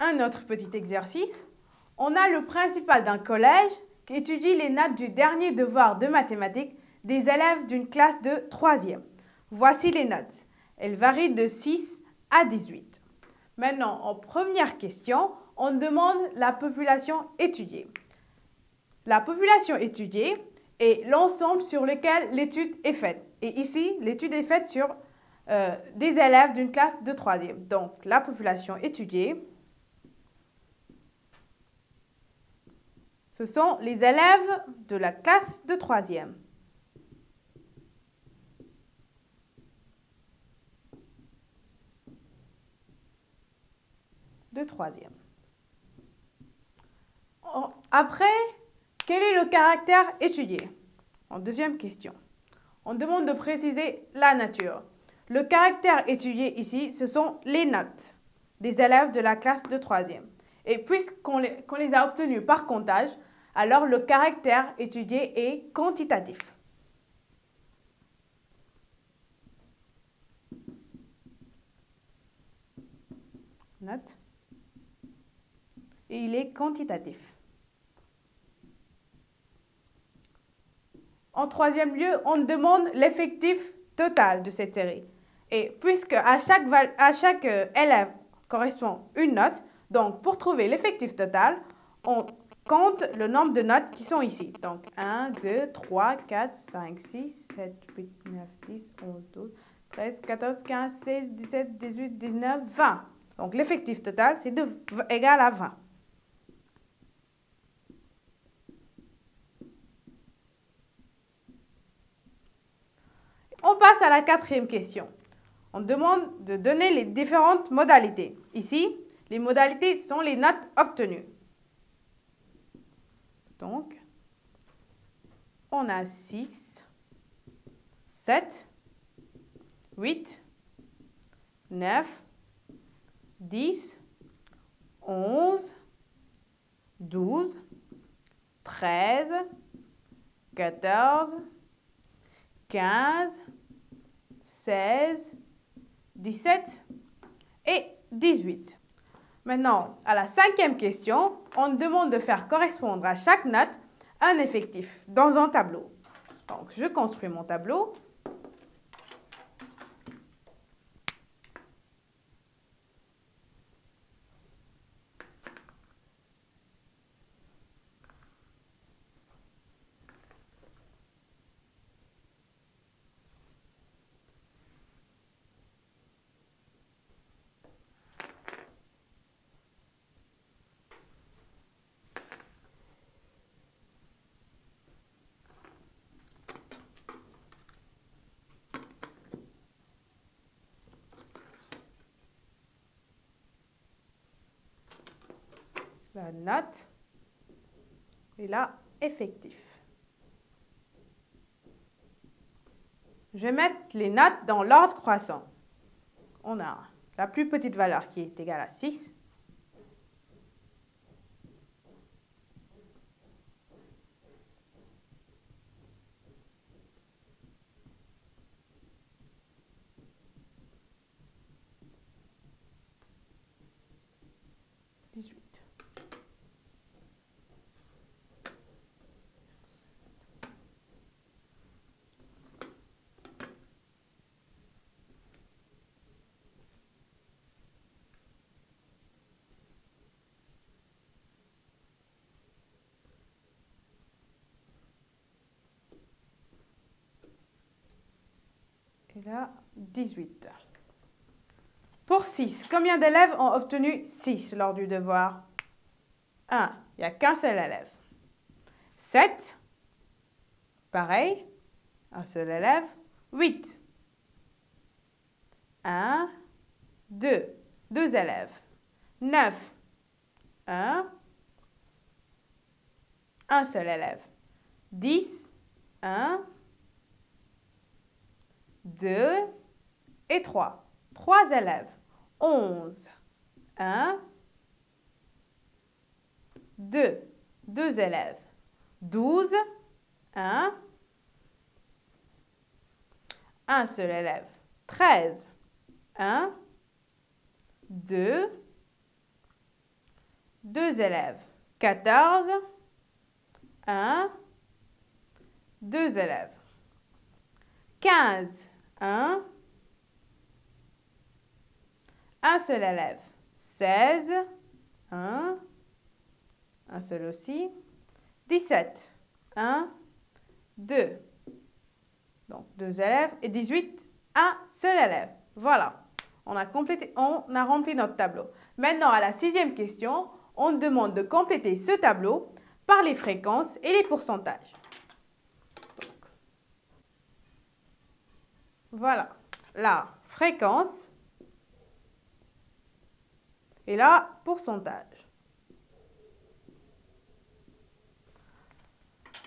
un autre petit exercice. On a le principal d'un collège qui étudie les notes du dernier devoir de mathématiques des élèves d'une classe de 3e. Voici les notes. Elles varient de 6 à 18. Maintenant, en première question, on demande la population étudiée. La population étudiée est l'ensemble sur lequel l'étude est faite. Et ici, l'étude est faite sur des élèves d'une classe de 3e. Donc, la population étudiée, ce sont les élèves de la classe de 3e. Après, quel est le caractère étudié? En deuxième question, on demande de préciser la nature. Le caractère étudié ici, ce sont les notes des élèves de la classe de 3e. Et puisqu'on les a obtenus par comptage, alors le caractère étudié est quantitatif. Note. Et il est quantitatif. En troisième lieu, on demande l'effectif total de cette série. Et puisque à chaque élève correspond une note, donc pour trouver l'effectif total, on compte le nombre de notes qui sont ici. Donc 1, 2, 3, 4, 5, 6, 7, 8, 9, 10, 11, 12, 13, 14, 15, 16, 17, 18, 19, 20. Donc l'effectif total, c'est égal à 20. On passe à la quatrième question. On demande de donner les différentes modalités. Ici, les modalités sont les notes obtenues. Donc, on a 6, 7, 8, 9, 10, 11, 12, 13, 14, 15, 16, 17 et 18. Maintenant, à la cinquième question, on demande de faire correspondre à chaque note un effectif dans un tableau. Donc, je construis mon tableau. La note et là, effectif. Je vais mettre les notes dans l'ordre croissant. On a la plus petite valeur qui est égale à 6. Et là, 18. Pour 6, combien d'élèves ont obtenu 6 lors du devoir? 1, il n'y a qu'un seul élève. 7, pareil, un seul élève. 8, 1, 2, 2 élèves. 9, 1, un seul élève. 10, 1, 2 et 3. 3 élèves. 11, 1, 2, 2 élèves. 12, 1, un seul élève. 13, 1, 2, 2 élèves. 14, 1, 2 élèves. 15, 1, un seul élève. 16, 1, un seul aussi. 17, 1, 2. Donc 2 élèves. Et 18, un seul élève. Voilà. On a rempli notre tableau. Maintenant, à la 6e question, on demande de compléter ce tableau par les fréquences et les pourcentages. Donc, voilà. La fréquence et la pourcentage.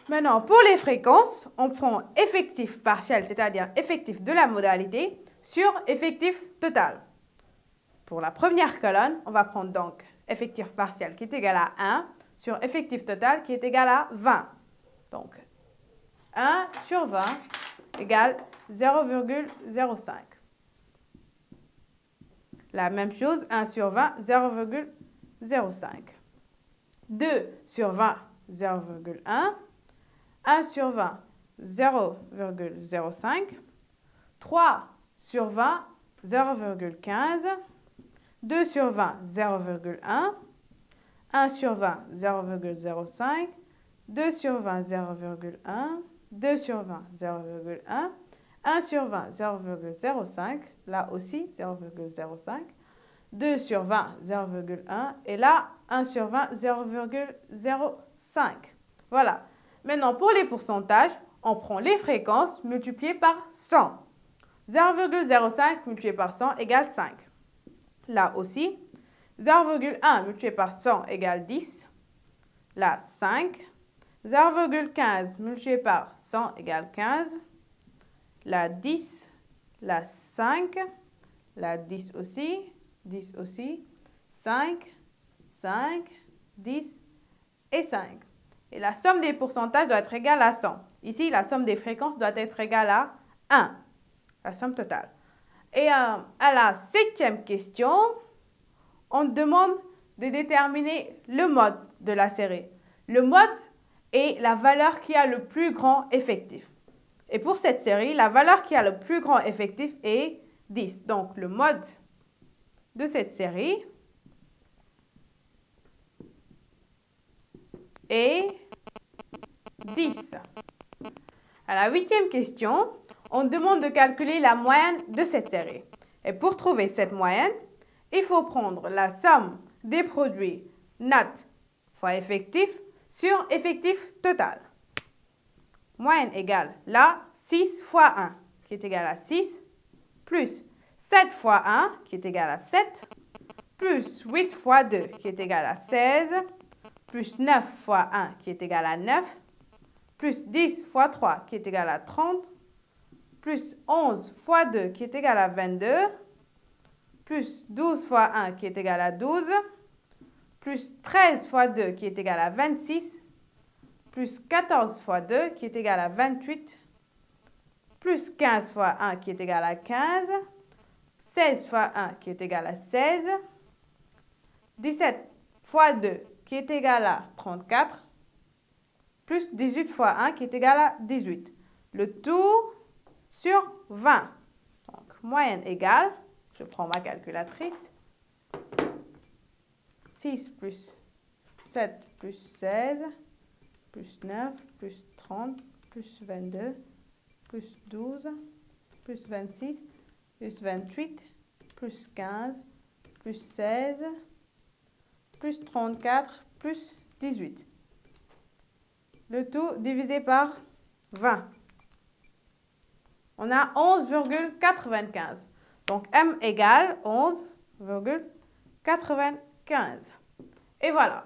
Maintenant, pour les fréquences, on prend effectif partiel, c'est-à-dire effectif de la modalité, sur effectif total. Pour la première colonne, on va prendre donc effectif partiel qui est égal à 1 sur effectif total qui est égal à 20. Donc, 1 sur 20 égale 0,05. La même chose, 1 sur 20, 0,05. 2 sur 20, 0,1. 1 sur 20, 0,05. 3 sur 20, 0,15. 2 sur 20, 0,1. 1 sur 20, 0,05. 2 sur 20, 0,1. 2 sur 20, 0,1. 1 sur 20, 0,05. Là aussi, 0,05. 2 sur 20, 0,1. Et là, 1 sur 20, 0,05. Voilà. Maintenant, pour les pourcentages, on prend les fréquences multipliées par 100. 0,05 multiplié par 100 égale 5. Là aussi, 0,1 multiplié par 100 égale 10. Là, 5. 0,15 multiplié par 100 égale 15. Là, 10. Là, 5. Là, 10 aussi. 10 aussi. 5. 5. 10 et 5. Et la somme des pourcentages doit être égale à 100. Ici, la somme des fréquences doit être égale à 1. La somme totale. Et à la 7e question, on demande de déterminer le mode de la série. Le mode est la valeur qui a le plus grand effectif. Et pour cette série, la valeur qui a le plus grand effectif est 10. Donc, le mode de cette série est 10. À la 8e question, on demande de calculer la moyenne de cette série. Et pour trouver cette moyenne, il faut prendre la somme des produits net fois effectif sur effectif total. Moyenne égale là 6 fois 1 qui est égal à 6 plus 7 fois 1 qui est égal à 7 plus 8 fois 2 qui est égal à 16 plus 9 fois 1 qui est égal à 9 plus 10 fois 3 qui est égal à 30 plus 11 fois 2 qui est égal à 22 plus 12 fois 1 qui est égal à 12 plus 13 fois 2 qui est égal à 26 plus 14 fois 2 qui est égal à 28 plus 15 fois 1 qui est égal à 15 16 fois 1 qui est égal à 16 17 fois 2 qui est égal à 34 plus 18 fois 1 qui est égal à 18. Le tout sur 20. Donc, moyenne égale, je prends ma calculatrice, 6 plus 7 plus 16 plus 9 plus 30 plus 22 plus 12 plus 26 plus 28 plus 15 plus 16 plus 34 plus 18. Le tout divisé par 20. On a 11,95. Donc, M égale 11,95. Et voilà.